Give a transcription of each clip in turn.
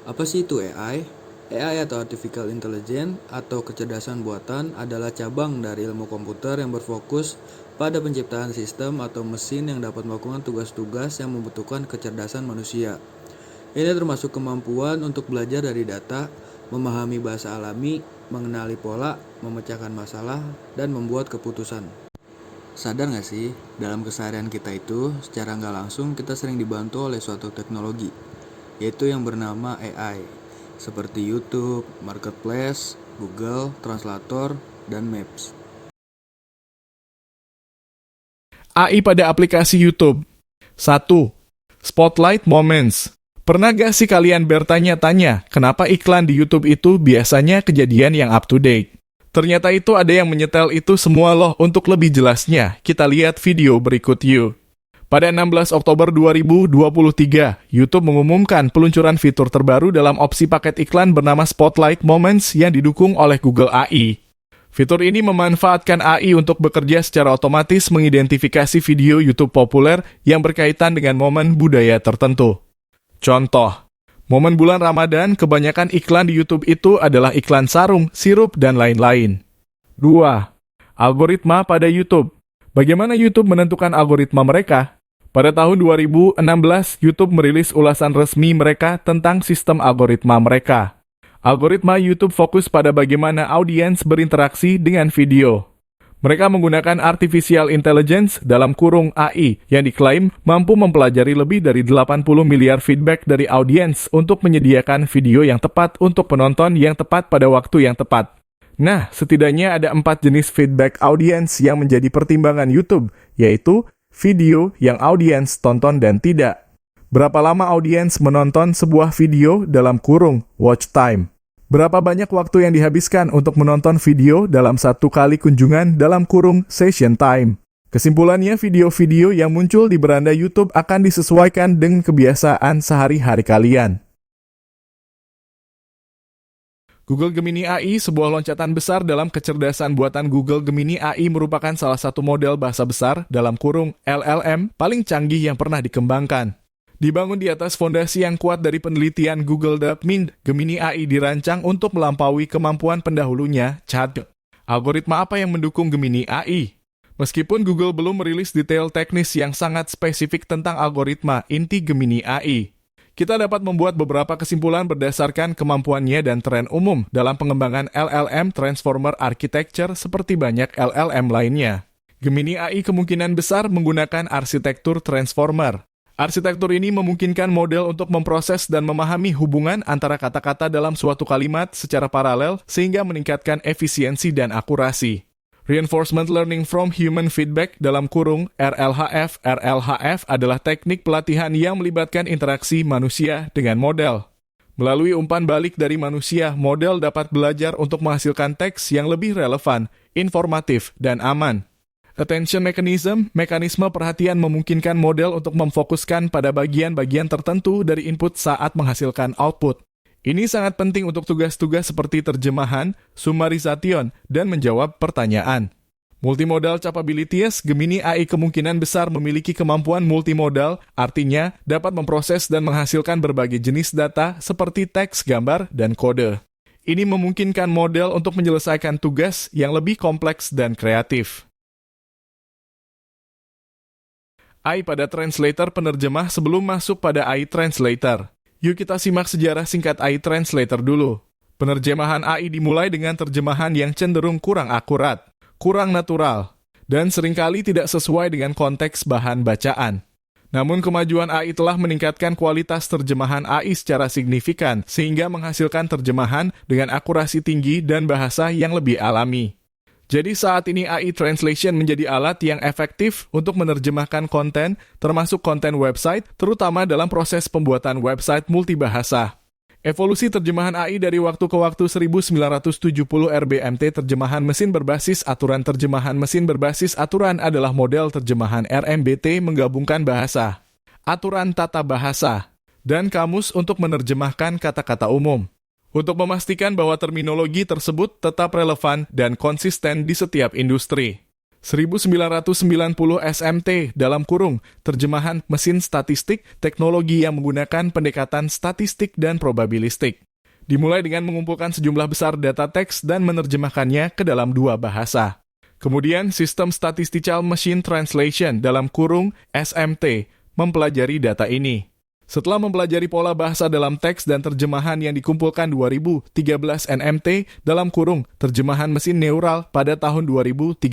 Apa sih itu AI? AI atau Artificial Intelligence atau kecerdasan buatan adalah cabang dari ilmu komputer yang berfokus pada penciptaan sistem atau mesin yang dapat melakukan tugas-tugas yang membutuhkan kecerdasan manusia. Ini termasuk kemampuan untuk belajar dari data, memahami bahasa alami, mengenali pola, memecahkan masalah, dan membuat keputusan. Sadar gak sih, dalam keseharian kita itu, secara nggak langsung kita sering dibantu oleh suatu teknologi, yaitu yang bernama AI, seperti YouTube, Marketplace, Google, Translator, dan Maps. AI pada aplikasi YouTube. 1. Spotlight Moments. Pernah gak sih kalian bertanya-tanya, kenapa iklan di YouTube itu biasanya kejadian yang up to date? Ternyata itu ada yang menyetel itu semua loh. Untuk lebih jelasnya, kita lihat video berikut yuk. Pada 16 Oktober 2023, YouTube mengumumkan peluncuran fitur terbaru dalam opsi paket iklan bernama Spotlight Moments yang didukung oleh Google AI. Fitur ini memanfaatkan AI untuk bekerja secara otomatis mengidentifikasi video YouTube populer yang berkaitan dengan momen budaya tertentu. Contoh, momen bulan Ramadan, kebanyakan iklan di YouTube itu adalah iklan sarung, sirup, dan lain-lain. 2. Algoritma pada YouTube. Bagaimana YouTube menentukan algoritma mereka? Pada tahun 2016, YouTube merilis ulasan resmi mereka tentang sistem algoritma mereka. Algoritma YouTube fokus pada bagaimana audiens berinteraksi dengan video. Mereka menggunakan Artificial Intelligence dalam kurung AI yang diklaim mampu mempelajari lebih dari 80 miliar feedback dari audiens untuk menyediakan video yang tepat untuk penonton yang tepat pada waktu yang tepat. Nah, setidaknya ada 4 jenis feedback audiens yang menjadi pertimbangan YouTube, yaitu video yang audiens tonton dan tidak. Berapa lama audiens menonton sebuah video dalam kurung watch time. Berapa banyak waktu yang dihabiskan untuk menonton video dalam satu kali kunjungan dalam kurung session time. Kesimpulannya, video-video yang muncul di beranda YouTube akan disesuaikan dengan kebiasaan sehari-hari kalian. Google Gemini AI, sebuah loncatan besar dalam kecerdasan buatan. Google Gemini AI merupakan salah satu model bahasa besar dalam kurung LLM paling canggih yang pernah dikembangkan. Dibangun di atas fondasi yang kuat dari penelitian Google DeepMind, Gemini AI dirancang untuk melampaui kemampuan pendahulunya, Chat. Algoritma apa yang mendukung Gemini AI? Meskipun Google belum merilis detail teknis yang sangat spesifik tentang algoritma inti Gemini AI, kita dapat membuat beberapa kesimpulan berdasarkan kemampuannya dan tren umum dalam pengembangan LLM Transformer Architecture seperti banyak LLM lainnya. Gemini AI kemungkinan besar menggunakan arsitektur Transformer. Arsitektur ini memungkinkan model untuk memproses dan memahami hubungan antara kata-kata dalam suatu kalimat secara paralel sehingga meningkatkan efisiensi dan akurasi. Reinforcement Learning from Human Feedback dalam kurung RLHF. RLHF adalah teknik pelatihan yang melibatkan interaksi manusia dengan model. Melalui umpan balik dari manusia, model dapat belajar untuk menghasilkan teks yang lebih relevan, informatif, dan aman. Attention Mechanism, mekanisme perhatian memungkinkan model untuk memfokuskan pada bagian-bagian tertentu dari input saat menghasilkan output. Ini sangat penting untuk tugas-tugas seperti terjemahan, summarization, dan menjawab pertanyaan. Multimodal capabilities, Gemini AI kemungkinan besar memiliki kemampuan multimodal, artinya dapat memproses dan menghasilkan berbagai jenis data seperti teks, gambar, dan kode. Ini memungkinkan model untuk menyelesaikan tugas yang lebih kompleks dan kreatif. AI pada translator penerjemah. Sebelum masuk pada AI translator, yuk kita simak sejarah singkat AI translator dulu. Penerjemahan AI dimulai dengan terjemahan yang cenderung kurang akurat, kurang natural, dan seringkali tidak sesuai dengan konteks bahan bacaan. Namun kemajuan AI telah meningkatkan kualitas terjemahan AI secara signifikan, sehingga menghasilkan terjemahan dengan akurasi tinggi dan bahasa yang lebih alami. Jadi saat ini AI Translation menjadi alat yang efektif untuk menerjemahkan konten, termasuk konten website, terutama dalam proses pembuatan website multibahasa. Evolusi terjemahan AI dari waktu ke waktu. 1970 RBMT terjemahan mesin berbasis aturan. Terjemahan mesin berbasis aturan adalah model terjemahan RMBT menggabungkan bahasa, aturan tata bahasa, dan kamus untuk menerjemahkan kata-kata umum. untuk memastikan bahwa terminologi tersebut tetap relevan dan konsisten di setiap industri. 1990 SMT dalam kurung terjemahan mesin statistik teknologi yang menggunakan pendekatan statistik dan probabilistik. Dimulai dengan mengumpulkan sejumlah besar data teks dan menerjemahkannya ke dalam dua bahasa. Kemudian sistem Statistical Machine Translation dalam kurung SMT mempelajari data ini. Setelah mempelajari pola bahasa dalam teks dan terjemahan yang dikumpulkan 2013 NMT dalam kurung terjemahan mesin neural pada tahun 2013,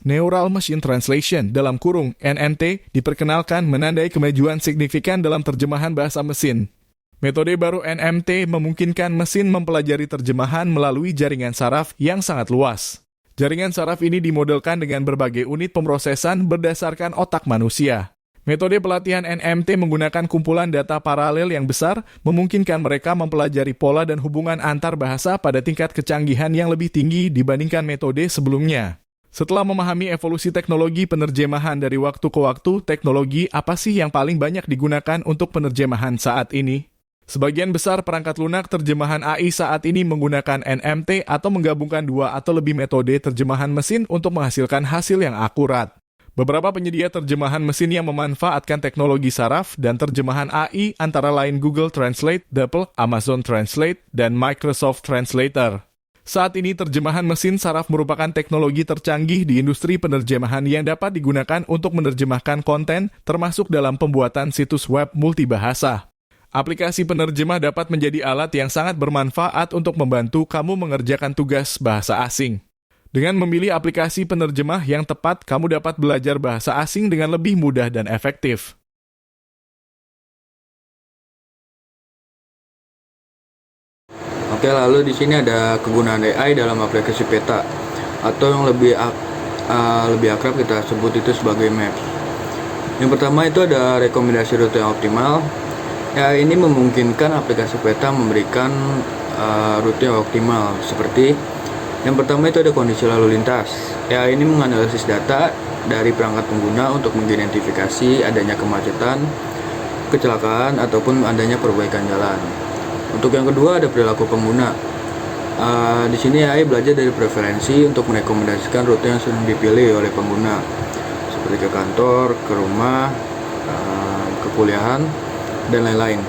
Neural Machine Translation dalam kurung NMT diperkenalkan menandai kemajuan signifikan dalam terjemahan bahasa mesin. Metode baru NMT memungkinkan mesin mempelajari terjemahan melalui jaringan saraf yang sangat luas. Jaringan saraf ini dimodelkan dengan berbagai unit pemrosesan berdasarkan otak manusia. Metode pelatihan NMT menggunakan kumpulan data paralel yang besar, memungkinkan mereka mempelajari pola dan hubungan antar bahasa pada tingkat kecanggihan yang lebih tinggi dibandingkan metode sebelumnya. Setelah memahami evolusi teknologi penerjemahan dari waktu ke waktu, teknologi apa sih yang paling banyak digunakan untuk penerjemahan saat ini? Sebagian besar perangkat lunak terjemahan AI saat ini menggunakan NMT atau menggabungkan dua atau lebih metode terjemahan mesin untuk menghasilkan hasil yang akurat. Beberapa penyedia terjemahan mesin yang memanfaatkan teknologi saraf dan terjemahan AI antara lain Google Translate, DeepL, Amazon Translate, dan Microsoft Translator. Saat ini terjemahan mesin saraf merupakan teknologi tercanggih di industri penerjemahan yang dapat digunakan untuk menerjemahkan konten termasuk dalam pembuatan situs web multibahasa. Aplikasi penerjemah dapat menjadi alat yang sangat bermanfaat untuk membantu kamu mengerjakan tugas bahasa asing. Dengan memilih aplikasi penerjemah yang tepat, kamu dapat belajar bahasa asing dengan lebih mudah dan efektif. Oke, lalu di sini ada kegunaan AI dalam aplikasi peta, atau yang lebih akrab kita sebut itu sebagai Maps. Yang pertama itu ada rekomendasi rute yang optimal. Ya, ini memungkinkan aplikasi peta memberikan rute yang optimal, seperti yang pertama itu ada kondisi lalu lintas. Ya, ini menganalisis data dari perangkat pengguna untuk mengidentifikasi adanya kemacetan, kecelakaan, ataupun adanya perbaikan jalan. Untuk yang kedua ada perilaku pengguna. Di sini AI belajar dari preferensi untuk merekomendasikan rute yang sering dipilih oleh pengguna, seperti ke kantor, ke rumah, ke kuliahan, dan lain-lain.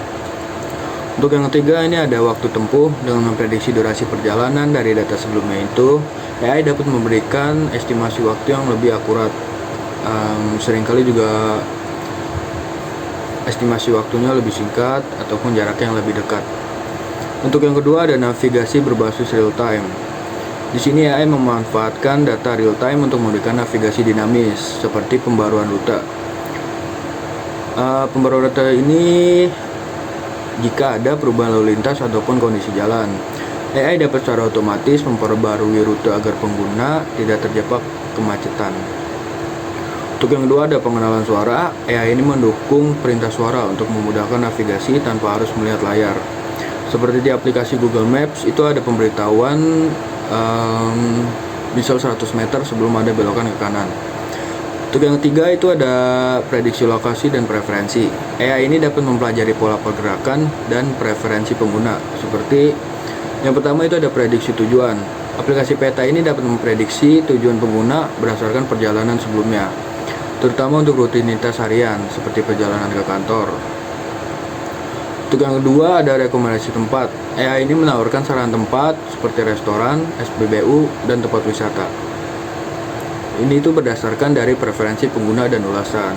Untuk yang ketiga ini ada waktu tempuh. Dengan memprediksi durasi perjalanan dari data sebelumnya itu, AI dapat memberikan estimasi waktu yang lebih akurat. Seringkali juga estimasi waktunya lebih singkat ataupun jaraknya yang lebih dekat. Untuk yang kedua ada navigasi berbasis real time. Di sini AI memanfaatkan data real time untuk memberikan navigasi dinamis seperti pembaruan rute. Pembaruan rute ini jika ada perubahan lalu lintas ataupun kondisi jalan. AI dapat secara otomatis memperbarui rute agar pengguna tidak terjebak kemacetan. Untuk yang kedua ada pengenalan suara. AI ini mendukung perintah suara untuk memudahkan navigasi tanpa harus melihat layar. Seperti di aplikasi Google Maps itu ada pemberitahuan misal 100 meter sebelum ada belokan ke kanan. Untuk yang ketiga itu ada prediksi lokasi dan preferensi. AI ini dapat mempelajari pola pergerakan dan preferensi pengguna. Seperti yang pertama itu ada prediksi tujuan. Aplikasi peta ini dapat memprediksi tujuan pengguna berdasarkan perjalanan sebelumnya, terutama untuk rutinitas harian seperti perjalanan ke kantor. Untuk yang kedua ada rekomendasi tempat. AI ini menawarkan saran tempat seperti restoran, SPBU, dan tempat wisata. Ini itu berdasarkan dari preferensi pengguna dan ulasan.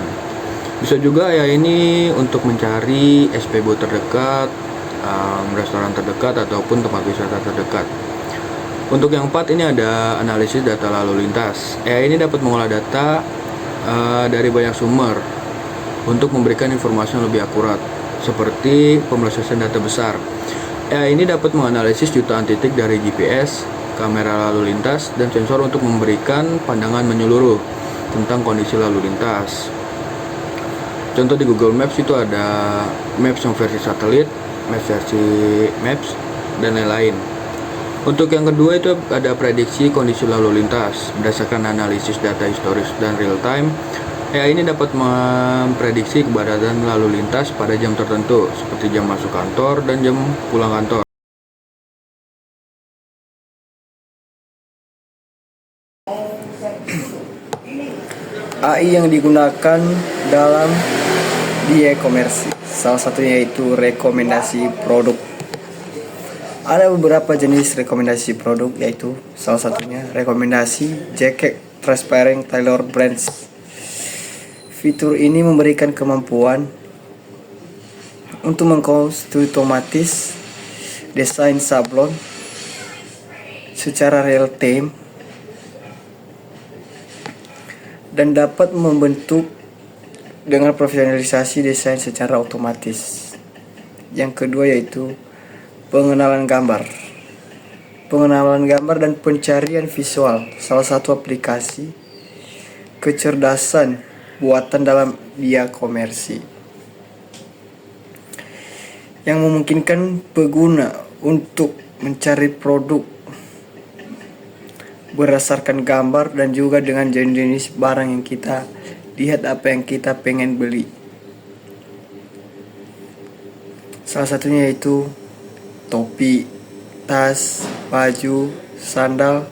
Bisa juga ya ini untuk mencari SPBU terdekat, restoran terdekat, ataupun tempat wisata terdekat. Untuk yang keempat ini ada analisis data lalu lintas. AI ini dapat mengolah data dari banyak sumber untuk memberikan informasi yang lebih akurat, seperti pemrosesan data besar. AI ini dapat menganalisis jutaan titik dari GPS, kamera lalu lintas, dan sensor untuk memberikan pandangan menyeluruh tentang kondisi lalu lintas. Contoh di Google Maps itu ada Maps yang versi satelit, Maps versi Maps, dan lain-lain. Untuk yang kedua itu ada prediksi kondisi lalu lintas. Berdasarkan analisis data historis dan real time, AI ini dapat memprediksi keberadaan lalu lintas pada jam tertentu, seperti jam masuk kantor dan jam pulang kantor. AI yang digunakan dalam di e-commerce, salah satunya yaitu rekomendasi produk. Ada beberapa jenis rekomendasi produk, yaitu salah satunya rekomendasi Jacket Transparent Tailor Brands. Fitur ini memberikan kemampuan untuk mengkonstruksi otomatis desain sablon secara real time dan dapat membentuk dengan profesionalisasi desain secara otomatis. Yang kedua yaitu pengenalan gambar. Pengenalan gambar dan pencarian visual, salah satu aplikasi kecerdasan buatan dalam e-commerce yang memungkinkan pengguna untuk mencari produk berdasarkan gambar dan juga dengan jenis barang yang kita lihat, apa yang kita pengen beli. Salah satunya yaitu topi, tas, baju, sandal,